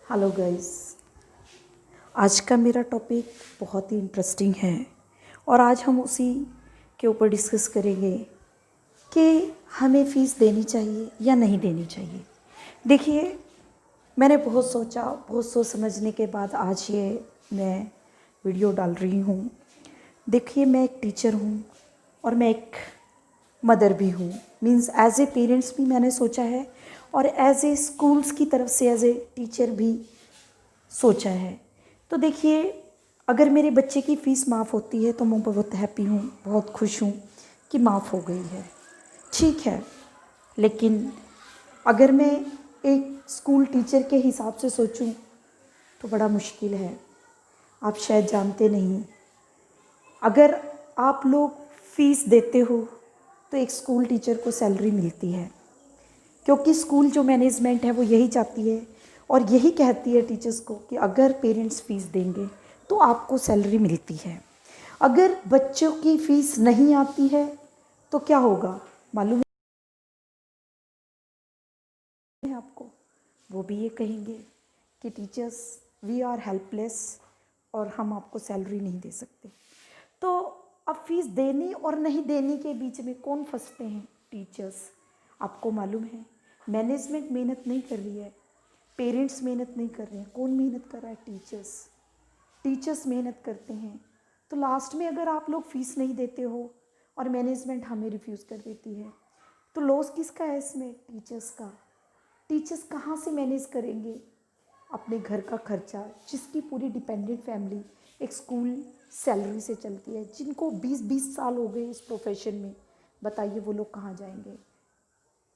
Hello guys. आज का मेरा टॉपिक बहुत ही इंटरेस्टिंग है और आज हम उसी के ऊपर डिस्कस करेंगे कि हमें फ़ीस देनी चाहिए या नहीं देनी चाहिए। देखिए, मैंने बहुत सोचा, बहुत सोच समझने के बाद आज ये मैं वीडियो डाल रही हूँ। देखिए, मैं एक टीचर हूँ और मैं एक मदर भी हूँ। मीन्स एज ए पेरेंट्स भी मैंने सोचा है और एज ए स्कूल्स की तरफ से एज ए टीचर भी सोचा है। तो देखिए, अगर मेरे बच्चे की फ़ीस माफ़ होती है तो मैं बहुत हैप्पी हूँ, बहुत खुश हूँ कि माफ़ हो गई है। ठीक है, लेकिन अगर मैं एक स्कूल टीचर के हिसाब से सोचूं तो बड़ा मुश्किल है। आप शायद जानते नहीं, अगर आप लोग फ़ीस देते हो तो एक स्कूल टीचर को सैलरी मिलती है, क्योंकि स्कूल जो मैनेजमेंट है वो यही चाहती है और यही कहती है टीचर्स को कि अगर पेरेंट्स फ़ीस देंगे तो आपको सैलरी मिलती है। अगर बच्चों की फ़ीस नहीं आती है तो क्या होगा मालूम है आपको? वो भी ये कहेंगे कि टीचर्स वी आर हेल्पलेस और हम आपको सैलरी नहीं दे सकते। तो अब फ़ीस देनी और नहीं देनी के बीच में कौन फंसते हैं? टीचर्स। आपको मालूम है, मैनेजमेंट मेहनत नहीं कर रही है, पेरेंट्स मेहनत नहीं कर रहे हैं। कौन मेहनत कर रहा है? टीचर्स। टीचर्स मेहनत करते हैं। तो लास्ट में अगर आप लोग फ़ीस नहीं देते हो और मैनेजमेंट हमें रिफ्यूज़ कर देती है तो लॉस किसका है इसमें? टीचर्स का। टीचर्स कहाँ से मैनेज करेंगे अपने घर का खर्चा, जिसकी पूरी डिपेंडेंट फैमिली एक स्कूल सैलरी से चलती है, जिनको 20-20 साल हो गए इस प्रोफेशन में। बताइए वो लोग कहाँ जाएंगे?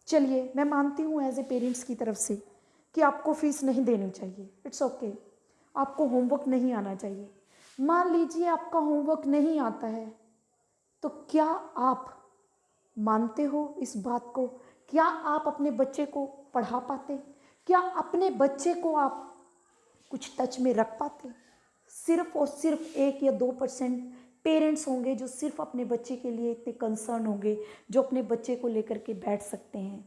चलिए, मैं मानती हूँ एज ए पेरेंट्स की तरफ से कि आपको फ़ीस नहीं देनी चाहिए, इट्स ओके। आपको होमवर्क नहीं आना चाहिए। मान लीजिए आपका होमवर्क नहीं आता है, तो क्या आप मानते हो इस बात को? क्या आप अपने बच्चे को पढ़ा पाते? क्या अपने बच्चे को आप कुछ टच में रख पाते? सिर्फ और सिर्फ 1 या 2% पेरेंट्स होंगे जो सिर्फ अपने बच्चे के लिए इतने कंसर्न होंगे, जो अपने बच्चे को लेकर के बैठ सकते हैं।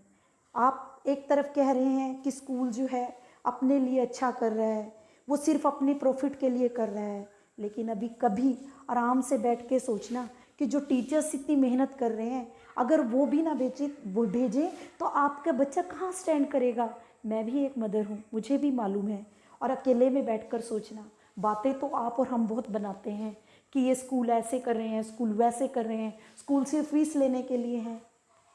आप एक तरफ कह रहे हैं कि स्कूल जो है अपने लिए अच्छा कर रहा है, वो सिर्फ अपनी प्रॉफिट के लिए कर रहा है, लेकिन अभी कभी आराम से बैठ के सोचना कि जो टीचर्स इतनी मेहनत कर रहे हैं, अगर वो भी ना भेजें तो आपका बच्चा कहाँ स्टैंड करेगा? मैं भी एक मदर हूँ, मुझे भी मालूम है। और अकेले में बैठकर सोचना, बातें तो आप और हम बहुत बनाते हैं कि ये स्कूल ऐसे कर रहे हैं, स्कूल वैसे कर रहे हैं, स्कूल सिर्फ फीस लेने के लिए है।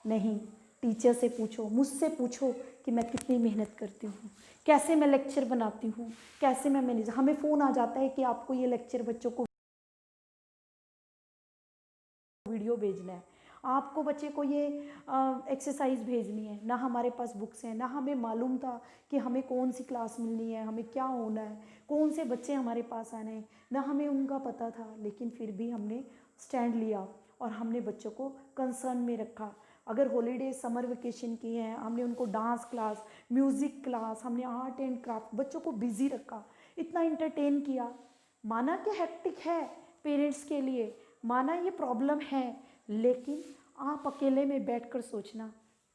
नहीं, टीचर से पूछो, मुझसे पूछो कि मैं कितनी मेहनत करती हूँ, कैसे मैं लेक्चर बनाती हूँ, कैसे मैं मैनेज। हमें फ़ोन आ जाता है कि आपको ये लेक्चर बच्चों को वीडियो भेजना है, आपको बच्चे को ये एक्सरसाइज भेजनी है। ना हमारे पास बुक्स हैं, ना हमें मालूम था कि हमें कौन सी क्लास मिलनी है, हमें क्या होना है, कौन से बच्चे हमारे पास आने हैं, ना हमें उनका पता था। लेकिन फिर भी हमने स्टैंड लिया और हमने बच्चों को कंसर्न में रखा। अगर हॉलीडे समर वेकेशन की हैं, हमने उनको डांस क्लास, म्यूज़िक क्लास, हमने आर्ट एंड क्राफ्ट, बच्चों को बिजी रखा, इतना इंटरटेन किया। माना कि हेक्टिक है पेरेंट्स के लिए, माना ये प्रॉब्लम है, लेकिन आप अकेले में बैठकर सोचना,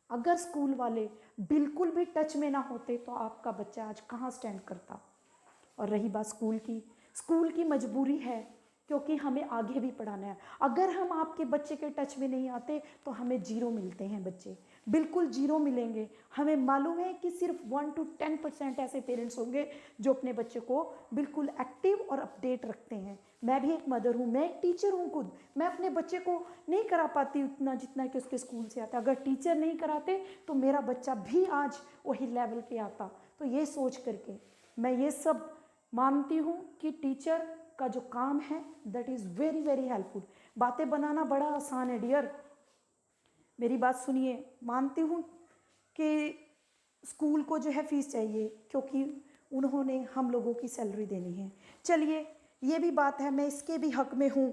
अगर स्कूल वाले बिल्कुल भी टच में ना होते तो आपका बच्चा आज कहाँ स्टैंड करता। और रही बात स्कूल की मजबूरी है, क्योंकि हमें आगे भी पढ़ाना है। अगर हम आपके बच्चे के टच में नहीं आते तो हमें 0 मिलते हैं बच्चे, बिल्कुल 0 मिलेंगे। हमें मालूम है कि सिर्फ 1 to 10% ऐसे पेरेंट्स होंगे जो अपने बच्चे को बिल्कुल एक्टिव और अपडेट रखते हैं। मैं भी एक मदर हूँ, मैं एक टीचर हूँ खुद। मैं अपने बच्चे को नहीं करा पाती उतना जितना कि उसके स्कूल से आता। अगर टीचर नहीं कराते तो मेरा बच्चा भी आज वही लेवल पे आता। तो ये सोच करके मैं ये सब मानती हूँ कि टीचर का जो काम है that is very very helpful. बातें बनाना बड़ा आसान है डियर, मेरी बात सुनिए। मानती हूँ कि स्कूल को जो है फ़ीस चाहिए, क्योंकि उन्होंने हम लोगों की सैलरी देनी है। चलिए, ये भी बात है, मैं इसके भी हक़ में हूँ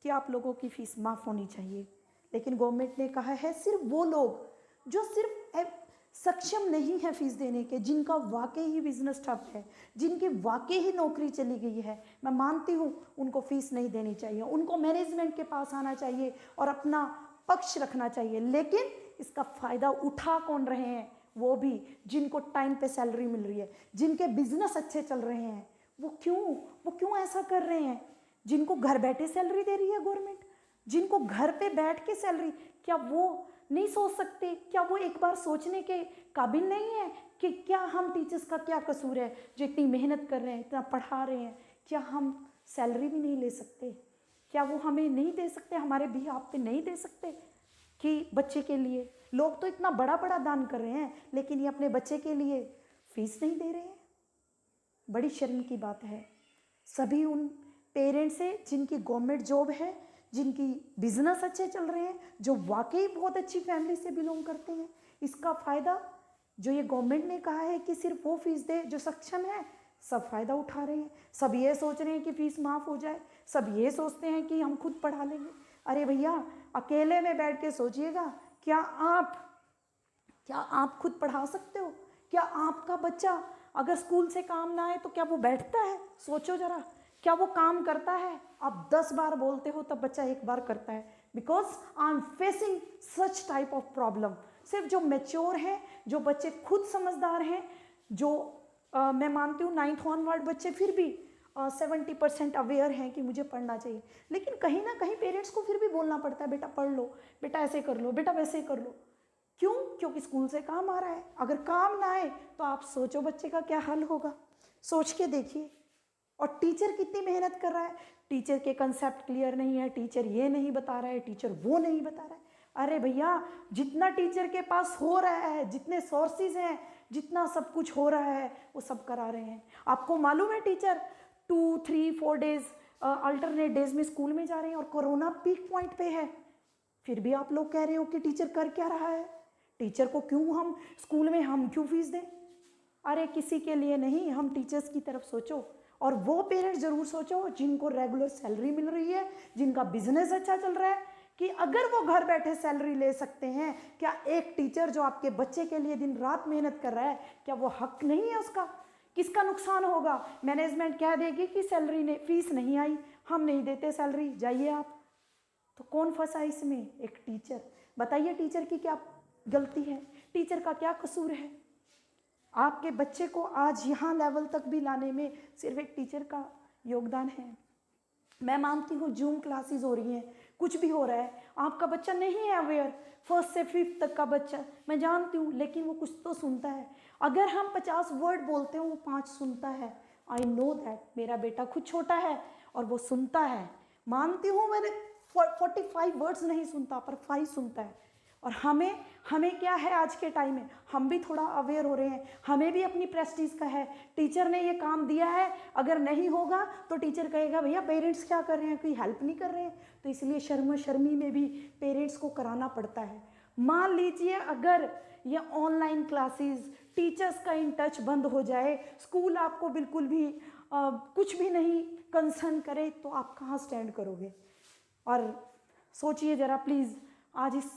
कि आप लोगों की फ़ीस माफ़ होनी चाहिए। लेकिन गवर्नमेंट ने कहा है सिर्फ वो लोग जो सिर्फ सक्षम नहीं है फ़ीस देने के, जिनका वाकई ही बिजनेस ठप है, जिनकी वाकई ही नौकरी चली गई है, मैं मानती हूँ उनको फ़ीस नहीं देनी चाहिए। उनको मैनेजमेंट के पास आना चाहिए और अपना पक्ष रखना चाहिए। लेकिन इसका फ़ायदा उठा कौन रहे हैं? वो भी जिनको टाइम पे सैलरी मिल रही है, जिनके बिजनेस अच्छे चल रहे हैं, वो क्यों ऐसा कर रहे हैं? जिनको घर बैठे सैलरी दे रही है गवर्नमेंट, जिनको घर पे बैठ के सैलरी, क्या वो नहीं सोच सकते? क्या वो एक बार सोचने के काबिल नहीं है कि क्या हम टीचर्स का क्या कसूर है जो इतनी मेहनत कर रहे हैं, इतना पढ़ा रहे हैं, क्या हम सैलरी भी नहीं ले सकते? क्या वो हमें नहीं दे सकते, हमारे बिहाफ पे नहीं दे सकते कि बच्चे के लिए? लोग तो इतना बड़ा बड़ा दान कर रहे हैं, लेकिन ये अपने बच्चे के लिए फीस नहीं दे रहे हैं। बड़ी शर्म की बात है। सभी उन पेरेंट्स से जिनकी गवर्नमेंट जॉब है, जिनकी बिजनेस अच्छे चल रहे हैं, जो वाकई बहुत अच्छी फैमिली से बिलोंग करते हैं, इसका फ़ायदा जो ये गवर्नमेंट ने कहा है कि सिर्फ वो फीस दे जो सक्षम है, सब फ़ायदा उठा रहे हैं। सब ये सोच रहे हैं कि फ़ीस माफ़ हो जाए, सब ये सोचते हैं कि हम खुद पढ़ा लेंगे। अरे भैया, अकेले में बैठ के सोचिएगा, क्या आप खुद पढ़ा सकते हो? क्या आपका बच्चा अगर स्कूल से काम ना आए तो क्या वो बैठता है? सोचो ज़रा, क्या वो काम करता है? आप 10 बार बोलते हो तब बच्चा एक बार करता है। Because I am facing such type of problem. सिर्फ जो मैच्योर हैं, जो बच्चे खुद समझदार हैं, जो मैं मानती हूँ 9th ऑनवर्ड बच्चे फिर भी 70% अवेयर हैं कि मुझे पढ़ना चाहिए, लेकिन कहीं ना कहीं पेरेंट्स को फिर भी बोलना पड़ता है, बेटा पढ़ लो, बेटा ऐसे कर लो, बेटा वैसे कर लो। क्यों? क्योंकि स्कूल से काम आ रहा है। अगर काम ना आए तो आप सोचो बच्चे का क्या हाल होगा, सोच के देखिए। और टीचर कितनी मेहनत कर रहा है, टीचर के कंसेप्ट क्लियर नहीं है, टीचर ये नहीं बता रहा है, टीचर वो नहीं बता रहा है। अरे भैया, जितना टीचर के पास हो रहा है, जितने सोर्सेज हैं, जितना सब कुछ हो रहा है, वो सब करा रहे हैं। आपको मालूम है टीचर 2, 3, 4 डेज अल्टरनेट डेज में स्कूल में जा रहे हैं और कोरोना पीक पॉइंट पे है, फिर भी आप लोग कह रहे हो कि टीचर कर क्या रहा है? टीचर को क्यों हम स्कूल में हम क्यों फीस दें? अरे किसी के लिए नहीं, हम टीचर्स की तरफ सोचो। और वो पेरेंट्स ज़रूर सोचो जिनको रेगुलर सैलरी मिल रही है, जिनका बिजनेस अच्छा चल रहा है, कि अगर वो घर बैठे सैलरी ले सकते हैं, क्या एक टीचर जो आपके बच्चे के लिए दिन रात मेहनत कर रहा है, क्या वो हक नहीं है उसका? किसका नुकसान होगा? मैनेजमेंट कह देगी कि सैलरी ने फीस नहीं आई, हम नहीं देते सैलरी, जाइए आप। तो कौन फंसा इसमें? एक टीचर। बताइए टीचर की क्या गलती है, टीचर का क्या कसूर है? आपके बच्चे को आज यहाँ लेवल तक भी लाने में सिर्फ एक टीचर का योगदान है। मैं मानती हूँ जूम क्लासेस हो रही हैं, कुछ भी हो रहा है, आपका बच्चा नहीं है अवेयर, 1st से 5th तक का बच्चा, मैं जानती हूँ, लेकिन वो कुछ तो सुनता है। अगर हम 50 वर्ड बोलते हैं वो 5 सुनता है। आई नो दैट, मेरा बेटा खुद छोटा है और वो सुनता है। मानती हूँ मैंने 45 वर्ड्स नहीं सुनता, पर 5 सुनता है। और हमें क्या है, आज के टाइम में हम भी थोड़ा अवेयर हो रहे हैं, हमें भी अपनी प्रेस्टीज का है। टीचर ने ये काम दिया है, अगर नहीं होगा तो टीचर कहेगा भैया पेरेंट्स क्या कर रहे हैं, कोई हेल्प नहीं कर रहे हैं, तो इसलिए शर्म शर्मी में भी पेरेंट्स को कराना पड़ता है। मान लीजिए अगर ये ऑनलाइन क्लासेस, टीचर्स का इन टच बंद हो जाए, स्कूल आपको बिल्कुल भी कुछ भी नहीं कंसर्न करे, तो आप कहाँ स्टैंड करोगे? और सोचिए ज़रा प्लीज़, आज इस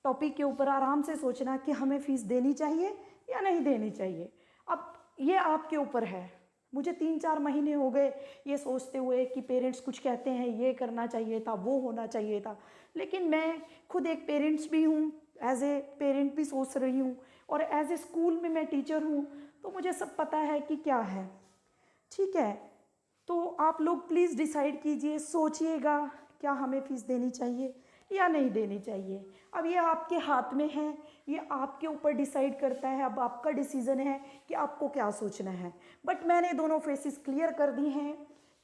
टॉपिक के ऊपर आराम से सोचना कि हमें फ़ीस देनी चाहिए या नहीं देनी चाहिए। अब ये आपके ऊपर है। मुझे 3-4 महीने हो गए ये सोचते हुए कि पेरेंट्स कुछ कहते हैं, ये करना चाहिए था, वो होना चाहिए था, लेकिन मैं खुद एक पेरेंट्स भी हूँ, एज ए पेरेंट भी सोच रही हूँ, और एज ए स्कूल में मैं टीचर हूँ, तो मुझे सब पता है कि क्या है। ठीक है, तो आप लोग प्लीज़ डिसाइड कीजिए, सोचिएगा क्या हमें फ़ीस देनी चाहिए या नहीं देनी चाहिए। अब ये आपके हाथ में है, ये आपके ऊपर डिसाइड करता है, अब आपका डिसीज़न है कि आपको क्या सोचना है। बट मैंने दोनों फेसेस क्लियर कर दी हैं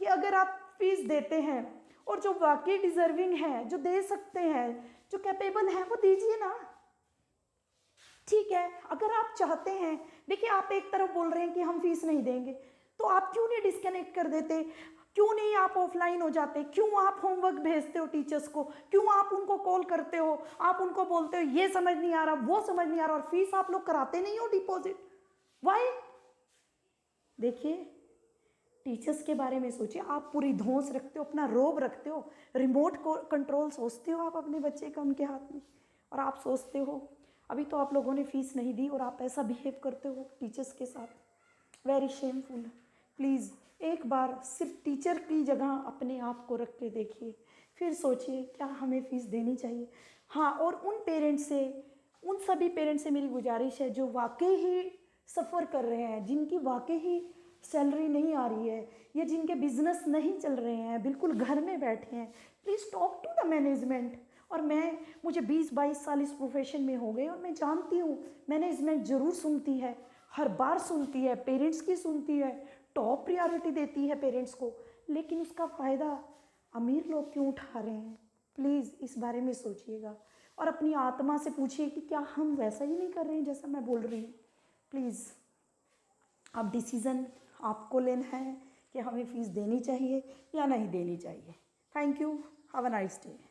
कि अगर आप फीस देते हैं और जो वाकई डिज़र्विंग है, जो दे सकते हैं, जो कैपेबल हैं, वो दीजिए ना। ठीक है, अगर आप चाहते हैं, देखिए आप एक तरफ बोल रहे हैं कि हम फीस नहीं देंगे, तो आप क्यों नहीं डिस्कनेक्ट कर देते? क्यों नहीं आप ऑफलाइन हो जाते? क्यों आप होमवर्क भेजते हो टीचर्स को? क्यों आप उनको कॉल करते हो? आप उनको बोलते हो ये समझ नहीं आ रहा, वो समझ नहीं आ रहा, और फीस आप लोग कराते नहीं हो डिपॉजिट? वाई? देखिए, टीचर्स के बारे में सोचिए। आप पूरी धौंस रखते हो, अपना रोब रखते हो, रिमोट कंट्रोल सोचते हो आप अपने बच्चे का उनके हाथ में, और आप सोचते हो अभी तो आप लोगों ने फीस नहीं दी और आप ऐसा बिहेव करते हो टीचर्स के साथ। Very shameful. प्लीज़ एक बार सिर्फ टीचर की जगह अपने आप को रख के देखिए, फिर सोचिए क्या हमें फ़ीस देनी चाहिए। हाँ, और उन पेरेंट्स से उन सभी पेरेंट्स से मेरी गुजारिश है जो वाकई ही सफ़र कर रहे हैं, जिनकी वाकई ही सैलरी नहीं आ रही है या जिनके बिजनेस नहीं चल रहे हैं, बिल्कुल घर में बैठे हैं, please talk to the management. और मुझे 20-22 साल इस प्रोफेशन में हो गए और मैं जानती हूँ मैनेजमेंट ज़रूर सुनती है, हर बार सुनती है, पेरेंट्स की सुनती है, टॉप प्रायोरिटी देती है पेरेंट्स को, लेकिन उसका फ़ायदा अमीर लोग क्यों उठा रहे हैं? प्लीज़ इस बारे में सोचिएगा और अपनी आत्मा से पूछिए कि क्या हम वैसा ही नहीं कर रहे हैं जैसा मैं बोल रही हूँ। प्लीज़ अब डिसीज़न आपको लेना है कि हमें फ़ीस देनी चाहिए या नहीं देनी चाहिए। Thank you, have a nice day.